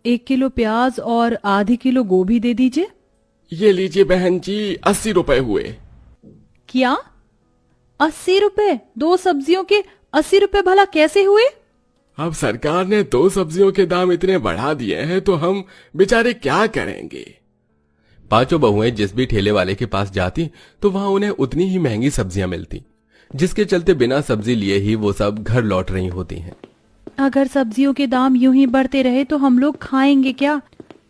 1 kilo प्याज और आधी किलो गोभी दे दीजिए। ये लीजिए बहन जी, 80 रुपए हुए। क्या 80 रुपए? 2 सब्जियों के 80 रुपए भला कैसे हुए? अब सरकार ने 2 सब्जियों के दाम इतने बढ़ा दिए हैं तो हम बेचारे क्या करेंगे। पांचों बहुएं जिस भी ठेले वाले के पास जाती तो वहां उन्हें उतनी ही महंगी सब्जियां मिलती, जिसके चलते बिना सब्जी लिए ही वो सब घर लौट रही होती हैं। अगर सब्जियों के दाम यूं ही बढ़ते रहे तो हम लोग खाएंगे क्या?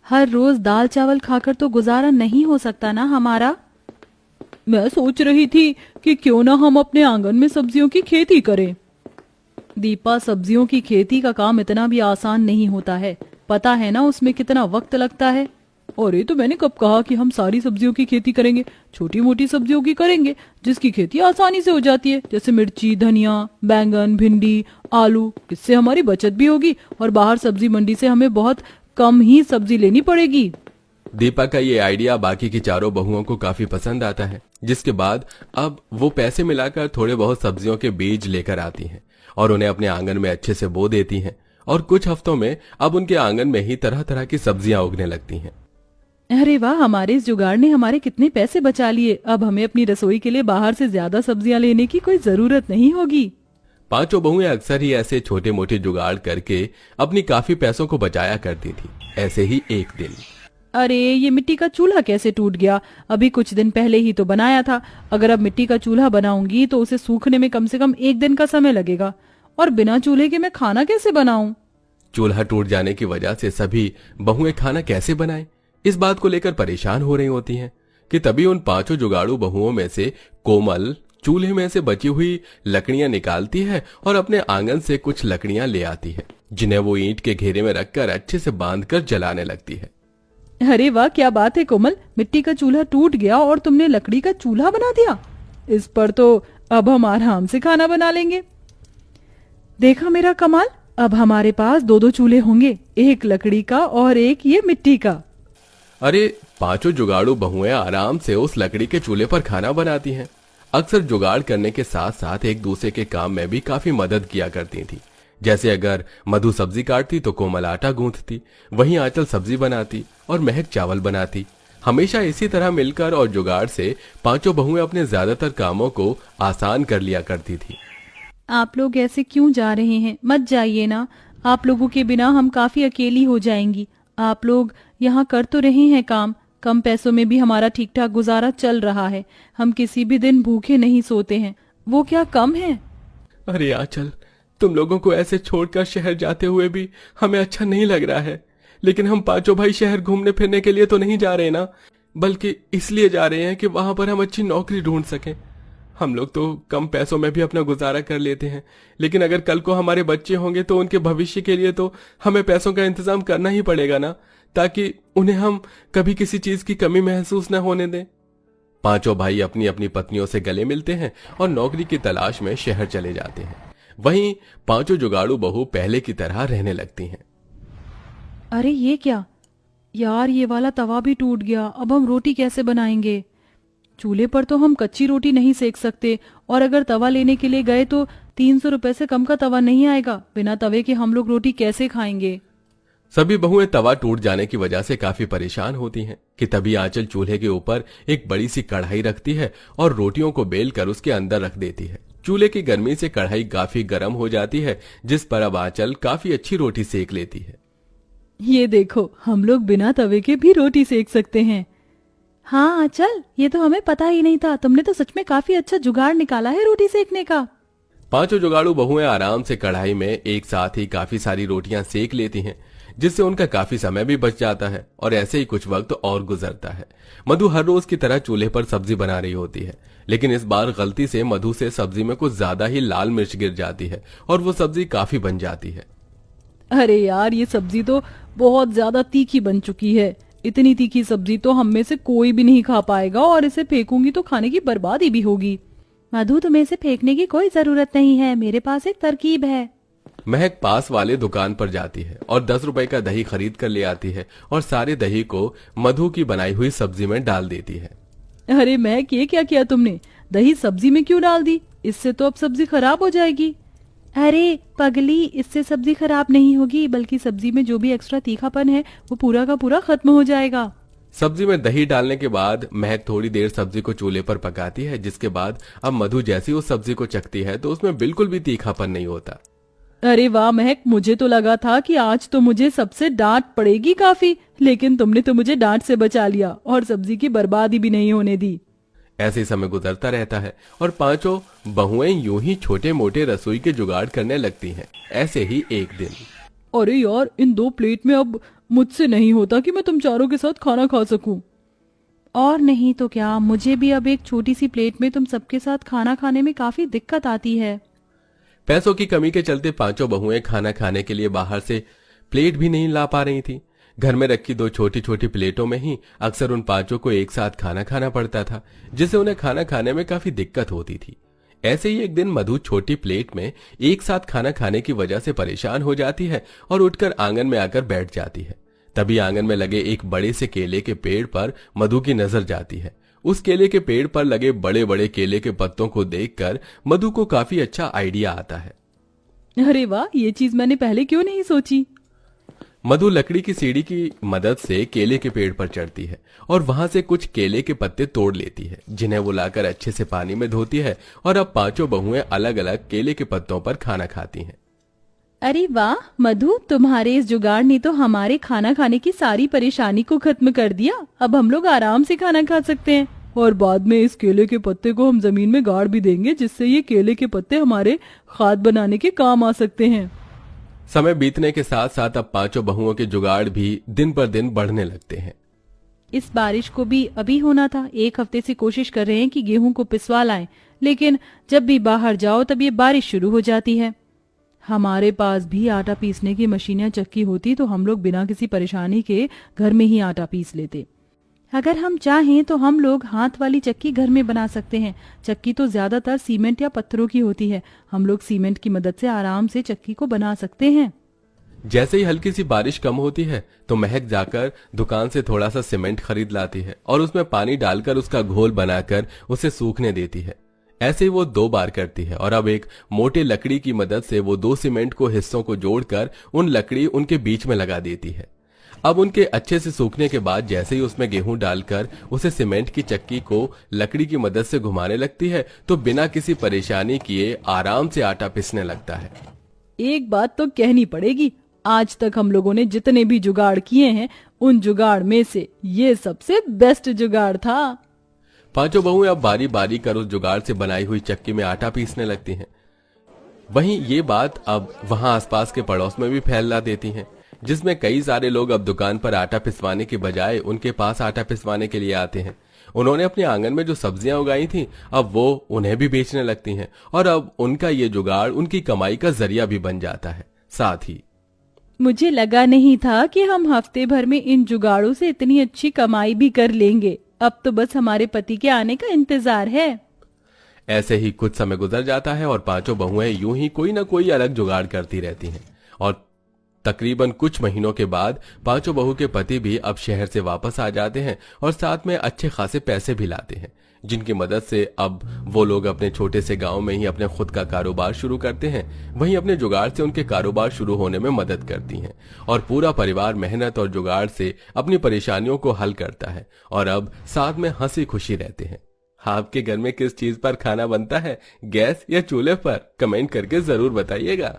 हर रोज दाल चावल खाकर तो गुजारा नहीं हो सकता ना हमारा। मैं सोच रही थी कि क्यों ना हम अपने आंगन में सब्जियों की खेती करें। दीपा, सब्जियों की खेती का काम इतना भी आसान नहीं होता है, पता है ना उसमें कितना वक्त लगता है। और ये तो मैंने कब कहा कि हम सारी सब्जियों की खेती करेंगे, छोटी मोटी सब्जियों की करेंगे जिसकी खेती आसानी से हो जाती है, जैसे मिर्ची, धनिया, बैंगन, भिंडी, आलू। इससे हमारी बचत भी होगी और बाहर सब्जी मंडी से हमें बहुत कम ही सब्जी लेनी पड़ेगी। दीपा का ये आइडिया बाकी की चारों बहुओं को काफी पसंद आता है, जिसके बाद अब वो पैसे मिलाकर थोड़े बहुत सब्जियों के बीज लेकर आती हैं और उन्हें अपने आंगन में अच्छे से बो देती हैं। और कुछ हफ्तों में अब उनके आंगन में ही तरह तरह की सब्जियां उगने लगती हैं। अरे वाह, हमारे इस जुगाड़ ने हमारे कितने पैसे बचा लिए। अब हमें अपनी रसोई के लिए बाहर से ज्यादा सब्जियां लेने की कोई जरूरत नहीं होगी। पांचों बहुएं अक्सर ही ऐसे छोटे मोटे जुगाड़ करके अपनी काफी पैसों को बचाया करती थी। ऐसे ही एक दिन, अरे ये मिट्टी का चूल्हा कैसे टूट गया? अभी कुछ दिन पहले ही तो बनाया था। अगर अब मिट्टी का चूल्हा बनाऊंगी तो उसे सूखने में कम से कम 1 दिन का समय लगेगा, और बिना चूल्हे के मैं खाना कैसे बनाऊं? चूल्हा टूट जाने की वजह से सभी बहुएं खाना कैसे बनाएं, इस बात को लेकर परेशान हो रही होती हैं कि तभी उन पांचों जुगाड़ू बहुओं में से कोमल चूल्हे में से बची हुई लकड़ियां निकालती है और अपने आंगन से कुछ लकड़ियां ले आती है, जिन्हें वो ईंट के घेरे में रखकर अच्छे से बांधकर जलाने लगती है। अरे वाह, क्या बात है कोमल, मिट्टी का चूल्हा टूट गया और तुमने लकड़ी का चूल्हा बना दिया। इस पर तो अब हम आराम से खाना बना लेंगे। देखा मेरा कमाल, अब हमारे पास 2-2 चूल्हे होंगे, एक लकड़ी का और एक ये मिट्टी का। अरे पांचों जुगाड़ू बहुएं आराम से उस लकड़ी के चूल्हे पर खाना बनाती हैं। अक्सर जुगाड़ करने के साथ साथ एक दूसरे के काम में भी काफी मदद किया करती थी। जैसे अगर मधु सब्जी काटती तो कोमल आटा गूंथती, वहीं आंचल सब्जी बनाती और महक चावल बनाती। हमेशा इसी तरह मिलकर और जुगाड़ से पांचों बहुएं अपने ज्यादातर कामों को आसान कर लिया करती थी। आप लोग ऐसे क्यों जा रहे हैं? मत जाइए ना, आप लोगों के बिना हम काफी अकेली हो जाएंगी। आप लोग यहाँ कर तो रहे हैं काम, कम पैसों में भी हमारा ठीक ठाक गुजारा चल रहा है। हम किसी भी दिन भूखे नहीं सोते हैं, वो क्या कम है? अरे आंचल, तुम लोगों को ऐसे छोड़कर शहर जाते हुए भी हमें अच्छा नहीं लग रहा है, लेकिन हम पांचों भाई शहर घूमने फिरने के लिए तो नहीं जा रहे ना, बल्कि इसलिए जा रहे हैं कि वहां पर हम अच्छी नौकरी ढूंढ सकें। हम लोग तो कम पैसों में भी अपना गुजारा कर लेते हैं, लेकिन अगर कल को हमारे बच्चे होंगे तो उनके भविष्य के लिए तो हमें पैसों का इंतजाम करना ही पड़ेगा ना, ताकि उन्हें हम कभी किसी चीज की कमी महसूस न होने दें। पांचों भाई अपनी अपनी पत्नियों से गले मिलते हैं और नौकरी की तलाश में शहर चले जाते हैं। वहीं पांचों जुगाड़ू बहू पहले की तरह रहने लगती हैं। अरे ये क्या यार, ये वाला तवा भी टूट गया। अब हम रोटी कैसे बनाएंगे? चूल्हे पर तो हम कच्ची रोटी नहीं सेक सकते, और अगर तवा लेने के लिए गए तो 300 रुपए से कम का तवा नहीं आएगा। बिना तवे के हम लोग रोटी कैसे खाएंगे? सभी बहुएं तवा टूट जाने की वजह से काफी परेशान होती हैं कि तभी आंचल चूल्हे के ऊपर एक बड़ी सी कढ़ाई रखती है और रोटियों को बेल कर उसके अंदर रख देती है। चूल्हे की गर्मी से कढ़ाई काफी गर्म हो जाती है, जिस पर अब आंचल काफी अच्छी रोटी सेक लेती है। ये देखो, हम लोग बिना तवे के भी रोटी सेक सकते हैं। हाँ आंचल, ये तो हमें पता ही नहीं था। तुमने तो सच में काफी अच्छा जुगाड़ निकाला है रोटी सेकने का। पांचों जुगाड़ू बहुएं आराम से कढ़ाई में एक साथ ही काफी सारी रोटियां सेक लेती हैं, जिससे उनका काफी समय भी बच जाता है और ऐसे ही कुछ वक्त और गुजरता है। मधु हर रोज की तरह चूल्हे पर सब्जी बना रही होती है, लेकिन इस बार गलती से मधु से सब्जी में कुछ ज्यादा ही लाल मिर्च गिर जाती है और वो सब्जी काफी बन जाती है। अरे यार, ये सब्जी तो बहुत ज्यादा तीखी बन चुकी है। इतनी तीखी सब्जी तो हम में से कोई भी नहीं खा पाएगा, और इसे फेंकूंगी तो खाने की बर्बादी भी होगी। मधु, तुम्हें इसे फेंकने की कोई जरूरत नहीं है, मेरे पास एक तरकीब है। महक पास वाले दुकान पर जाती है और 10 रुपए का दही खरीद कर ले आती है और सारे दही को मधु की बनाई हुई सब्जी में डाल देती है। अरे महक, ये क्या किया तुमने? दही सब्जी में क्यों डाल दी? इससे तो अब सब्जी खराब हो जाएगी। अरे पगली, इससे सब्जी खराब नहीं होगी, बल्कि सब्जी में जो भी एक्स्ट्रा तीखापन है वो पूरा का पूरा खत्म हो जाएगा। सब्जी में दही डालने के बाद महक थोड़ी देर सब्जी को चूल्हे पर पकाती है, जिसके बाद अब मधु जैसी उस सब्जी को चखती है तो उसमें बिल्कुल भी तीखापन नहीं होता। अरे वाह महक, मुझे तो लगा था कि आज तो मुझे सबसे डांट पड़ेगी काफी, लेकिन तुमने तो मुझे डांट से बचा लिया और सब्जी की बर्बादी भी नहीं होने दी। ऐसे ही समय गुजरता रहता है और पांचों बहुएं यूं ही छोटे मोटे रसोई के जुगाड़ करने लगती हैं। ऐसे ही एक दिन, अरे यार, इन 2 प्लेट में अब मुझसे नहीं होता कि मैं तुम चारों के साथ खाना खा सकूं। और नहीं तो क्या, मुझे भी अब एक छोटी सी प्लेट में तुम सबके साथ खाना खाने में काफी दिक्कत आती है। पैसों की कमी के चलते पांचों बहुएं खाना खाने के लिए बाहर से प्लेट भी नहीं ला पा रही थी। घर में रखी 2 छोटी छोटी प्लेटों में ही अक्सर उन पांचों को एक साथ खाना खाना पड़ता था, जिससे उन्हें खाना खाने में काफी दिक्कत होती थी। ऐसे ही एक दिन मधु छोटी प्लेट में एक साथ खाना खाने की वजह से परेशान हो जाती है और उठकर आंगन में आकर बैठ जाती है। तभी आंगन में लगे एक बड़े से केले के पेड़ पर मधु की नजर जाती है। उस केले के पेड़ पर लगे बड़े बड़े केले के पत्तों को देखकर मधु को काफी अच्छा आइडिया आता है। अरे वाह, ये चीज मैंने पहले क्यों नहीं सोची। मधु लकड़ी की सीढ़ी की मदद से केले के पेड़ पर चढ़ती है और वहां से कुछ केले के पत्ते तोड़ लेती है, जिन्हें वो लाकर अच्छे से पानी में धोती है। और अब पांचों बहुएं अलग अलग केले के पत्तों पर खाना खाती हैं। अरे वाह मधु, तुम्हारे इस जुगाड़ ने तो हमारे खाना खाने की सारी परेशानी को खत्म कर दिया। अब हम लोग आराम से खाना खा सकते हैं और बाद में इस केले के पत्ते को हम जमीन में गाड़ भी देंगे, जिससे ये केले के पत्ते हमारे खाद बनाने के काम आ सकते हैं। समय बीतने के साथ साथ अब पांचों बहुओं के जुगाड़ भी दिन पर दिन बढ़ने लगते हैं। इस बारिश को भी अभी होना था। 1 हफ्ते से कोशिश कर रहे हैं कि गेहूं को पिसवा लाएं, लेकिन जब भी बाहर जाओ तब ये बारिश शुरू हो जाती है। हमारे पास भी आटा पीसने की मशीन या चक्की होती तो हम लोग बिना किसी परेशानी के घर में ही आटा पीस लेते। अगर हम चाहें तो हम लोग हाथ वाली चक्की घर में बना सकते हैं। चक्की तो ज्यादातर सीमेंट या पत्थरों की होती है। हम लोग सीमेंट की मदद से आराम से चक्की को बना सकते हैं। जैसे ही हल्की सी बारिश कम होती है तो महक जाकर दुकान से थोड़ा सा सीमेंट खरीद लाती है और उसमें पानी डालकर उसका घोल बनाकर उसे सूखने देती है। ऐसे ही वो 2 बार करती है और अब एक मोटे लकड़ी की मदद से वो 2 सीमेंट को हिस्सों को जोड़कर उन लकड़ी उनके बीच में लगा देती है। अब उनके अच्छे से सूखने के बाद जैसे ही उसमें गेहूं डालकर उसे सीमेंट की चक्की को लकड़ी की मदद से घुमाने लगती है तो बिना किसी परेशानी किए आराम से आटा पिसने लगता है। एक बात तो कहनी पड़ेगी, आज तक हम लोगों ने जितने भी जुगाड़ किए हैं उन जुगाड़ में से ये सबसे बेस्ट जुगाड़ था। पांचों बहुएं अब बारी बारी कर उस जुगाड़ से बनाई हुई चक्की में आटा पीसने लगती हैं। वहीं ये बात अब वहां आसपास के पड़ोस में भी फैला देती हैं, जिसमें कई सारे लोग अब दुकान पर आटा पिसवाने के बजाय उनके पास आटा पिसवाने के लिए आते हैं। उन्होंने अपने आंगन में जो सब्जियां उगाई थी अब वो उन्हें भी बेचने लगती हैं और अब उनका ये जुगाड़ उनकी कमाई का जरिया भी बन जाता है। साथ ही मुझे लगा नहीं था कि हम हफ्ते भर में इन जुगाड़ों से इतनी अच्छी कमाई भी कर लेंगे। अब तो बस हमारे पति के आने का इंतजार है। ऐसे ही कुछ समय गुजर जाता है और पांचों बहुएं यूं ही कोई ना कोई अलग जुगाड़ करती रहती हैं और तकरीबन कुछ महीनों के बाद पांचों बहू के पति भी अब शहर से वापस आ जाते हैं और साथ में अच्छे खासे पैसे भी लाते हैं, जिनकी मदद से अब वो लोग अपने छोटे से गांव में ही अपने खुद का कारोबार शुरू करते हैं। वहीं अपने जुगाड़ से उनके कारोबार शुरू होने में मदद करती हैं और पूरा परिवार मेहनत और जुगाड़ से अपनी परेशानियों को हल करता है और अब साथ में हंसी खुशी रहते हैं। आपके घर में किस चीज पर खाना बनता है, गैस या चूल्हे पर? कमेंट करके जरूर बताइएगा।